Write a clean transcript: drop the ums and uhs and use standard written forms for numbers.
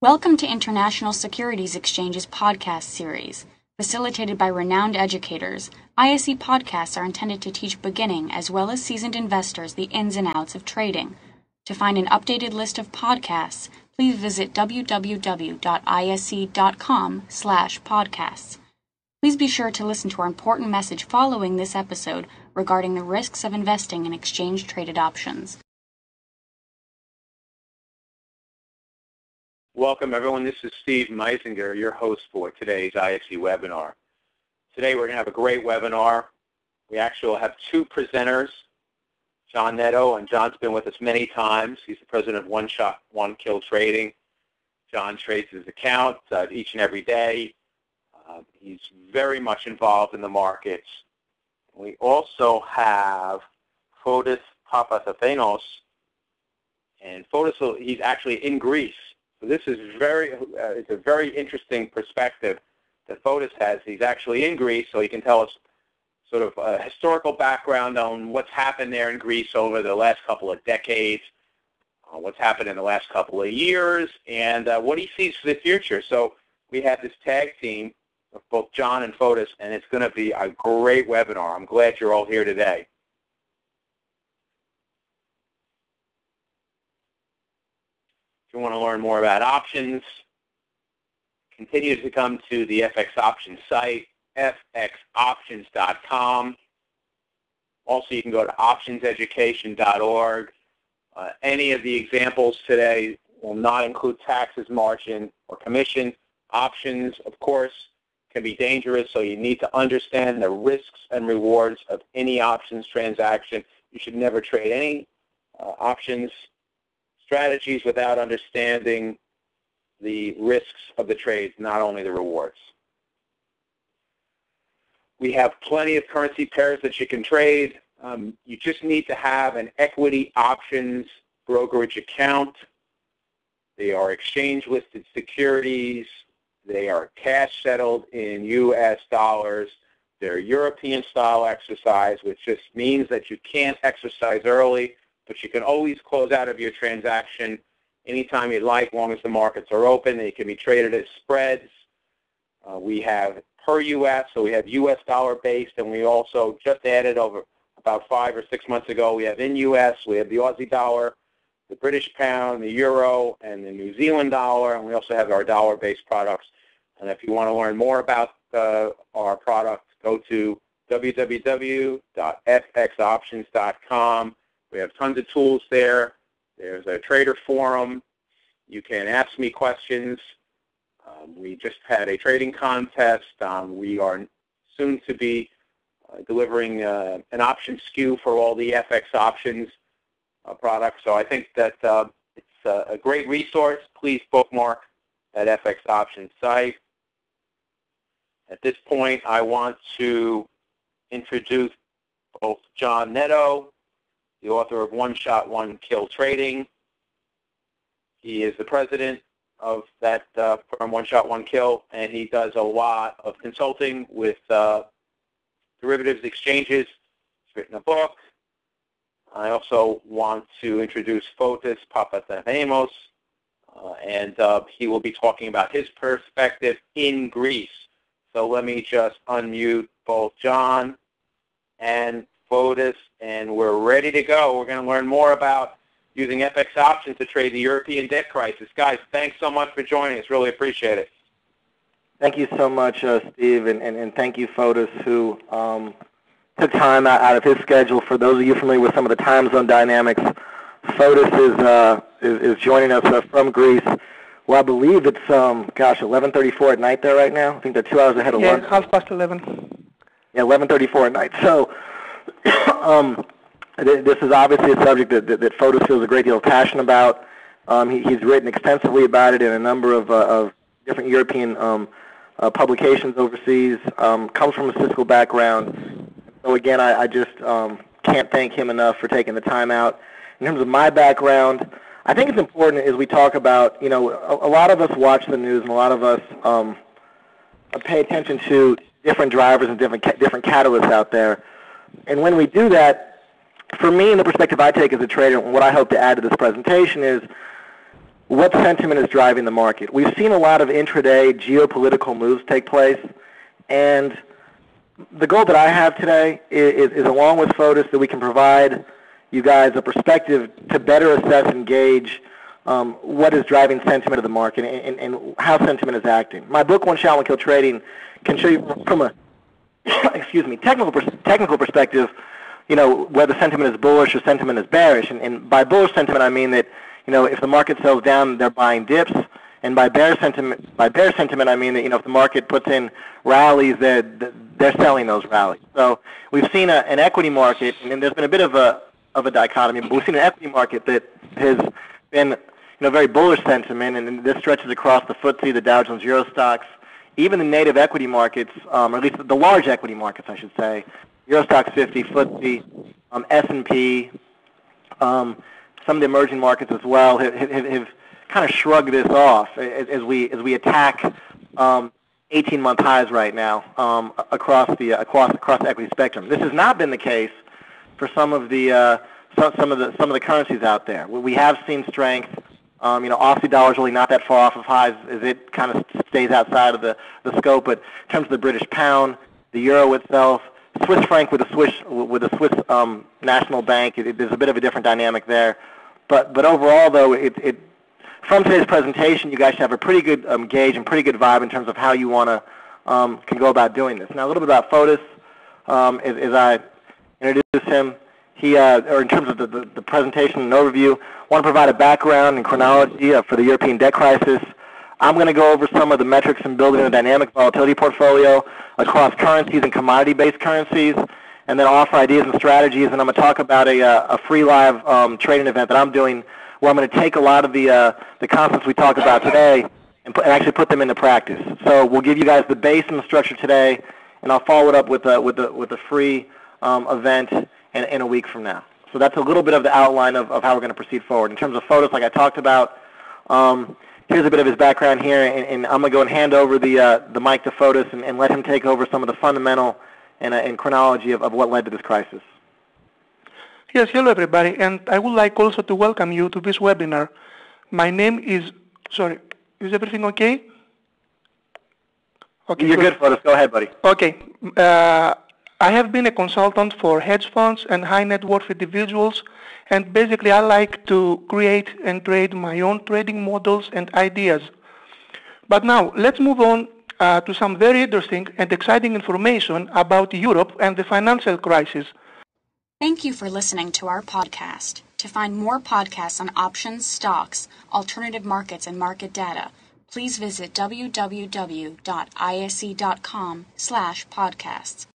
Welcome to International Securities Exchange's podcast series. Facilitated by renowned educators, ISE podcasts are intended to teach beginning as well as seasoned investors the ins and outs of trading. To find an updated list of podcasts, please visit www.ise.com/podcasts. Please be sure to listen to our important message following this episode regarding the risks of investing in exchange-traded options. Welcome, everyone. This is Steve Meisinger, your host for today's ISE webinar. Today, we're going to have a great webinar. We actually will have two presenters, John Netto, and John's been with us many times. He's the president of One Shot, One Kill Trading. John trades his account each and every day. He's very much involved in the markets. We also have Fotis Papatheofanous, and Fotis, he's actually in Greece. So this is it's a very interesting perspective that Fotis has. He's actually in Greece, so he can tell us sort of a historical background on what's happened there in Greece over the last couple of decades, what's happened in the last couple of years, and what he sees for the future. So we have this tag team of both John and Fotis, and it's going to be a great webinar. I'm glad you're all here today. If you want to learn more about options, continue to come to the FX Options site, fxoptions.com. Also, you can go to optionseducation.org. Any of the examples today will not include taxes, margin, or commission. Options, of course, can be dangerous, so you need to understand the risks and rewards of any options transaction. You should never trade any options strategies without understanding the risks of the trades, not only the rewards. We have plenty of currency pairs that you can trade. You just need to have an equity options brokerage account. They are exchange-listed securities. They are cash settled in U.S. dollars. They're European-style exercise, which just means that you can't exercise early, but you can always close out of your transaction anytime you'd like, as long as the markets are open. They can be traded as spreads. We have per U.S., so we have U.S. dollar-based, and we also just added over about 5 or 6 months ago, we have in U.S., we have the Aussie dollar, the British pound, the euro, and the New Zealand dollar, and we also have our dollar-based products. And if you want to learn more about our products, go to www.fxoptions.com. We have tons of tools there. There's a trader forum. You can ask me questions. We just had a trading contest. We are soon to be delivering an option SKU for all the FX options products. So I think that it's a great resource. Please bookmark that FX options site. At this point, I want to introduce both John Netto, the author of One Shot, One Kill Trading. He is the president of that firm, One Shot, One Kill, and he does a lot of consulting with derivatives exchanges. He's written a book. I also want to introduce Fotis Papatheofanous, and he will be talking about his perspective in Greece. So let me just unmute both John and Fotis, and we're ready to go. We're going to learn more about using FX options to trade the European debt crisis. Guys, thanks so much for joining us. Really appreciate it. Thank you so much, Steve, and thank you, Fotis, who took time out of his schedule. For those of you familiar with some of the time zone dynamics, Fotis is joining us from Greece. Well, I believe it's, 11:34 at night there right now. I think they're 2 hours ahead of lunch. Yeah, 11:30. Yeah, 11:34 at night. So this is obviously a subject that Fotis feels a great deal of passion about. He's written extensively about it in a number of different European publications overseas, comes from a statistical background. So again, I just can't thank him enough for taking the time out. In terms of my background, I think it's important as we talk about, a lot of us watch the news and a lot of us pay attention to different drivers and different catalysts out there. And when we do that, for me, and the perspective I take as a trader, and what I hope to add to this presentation is, what sentiment is driving the market. We've seen a lot of intraday geopolitical moves take place, and the goal that I have today is along with Fotis, that we can provide you guys a perspective to better assess and gauge what is driving sentiment of the market and how sentiment is acting. My book, One Shot, One Kill Trading, can show you from a technical perspective, whether sentiment is bullish or sentiment is bearish. And by bullish sentiment, I mean that, if the market sells down, they're buying dips. And by bear sentiment, I mean that, if the market puts in rallies, they're selling those rallies. So we've seen an equity market, and there's been a bit of a dichotomy, but we've seen an equity market that has been, very bullish sentiment, and this stretches across the FTSE, the Dow Jones, Euro stocks, even the native equity markets, or at least the large equity markets, I should say, Eurostoxx 50, FTSE, S&P, some of the emerging markets as well have kind of shrugged this off as we attack 18-month highs right now across the equity spectrum. This has not been the case for some of the currencies out there. We have seen strength. Aussie dollar is really not that far off of highs as it kind of stays outside of the scope. But in terms of the British pound, the euro itself, Swiss franc with the Swiss National Bank, there's a bit of a different dynamic there. But overall, though, from today's presentation, you guys should have a pretty good gauge and pretty good vibe in terms of how you want to can go about doing this. Now, a little bit about Fotis. As I introduce him, or in terms of the presentation and overview, I want to provide a background and chronology for the European debt crisis. I'm going to go over some of the metrics in building a dynamic volatility portfolio across currencies and commodity-based currencies, and then offer ideas and strategies. And I'm going to talk about a free live trading event that I'm doing, where I'm going to take a lot of the concepts we talk about today and actually put them into practice. So we'll give you guys the base and the structure today, and I'll follow it up with a free event in a week from now. So that's a little bit of the outline of how we're going to proceed forward. In terms of Fotis, like I talked about, here's a bit of his background here, and I'm going to go and hand over the mic to Fotis and let him take over some of the fundamental and chronology of what led to this crisis. Yes, hello everybody, and I would like also to welcome you to this webinar. My name is, is everything okay? Okay, you're good, Fotis. Go ahead, buddy. Okay. I have been a consultant for hedge funds and high net worth individuals, and basically I like to create and trade my own trading models and ideas. But now, let's move on to some very interesting and exciting information about Europe and the financial crisis. Thank you for listening to our podcast. To find more podcasts on options, stocks, alternative markets, and market data, please visit www.ise.com/podcasts.